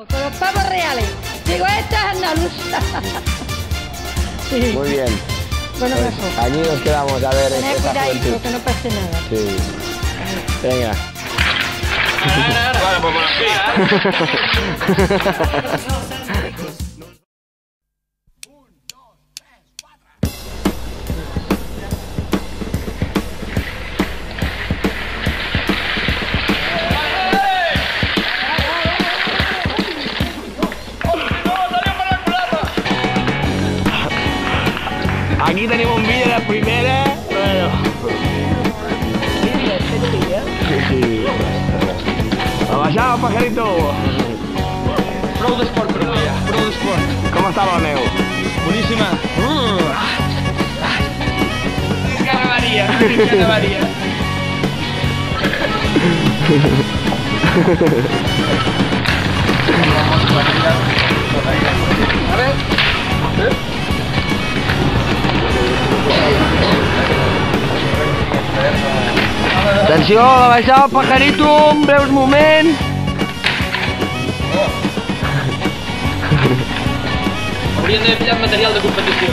Con los pavos reales. Digo, esta es andaluza. Sí. Muy bien. Bueno, Pues mejor. allí nos quedamos a ver Tener esa cuidadito, juventud. que no pase nada. Sí. Venga. Vale, pues Aquí tenemos un vídeo de la primera. Bueno. Sí. Abajado, pajarito. Pro de Sport, Pro de Sport. ¿Cómo está, Boneo? Buenísima. Cara María, cara María. A ver. Atenció, abajado, pajarito, un breus moment. Haurien d'haver pillat material de competició.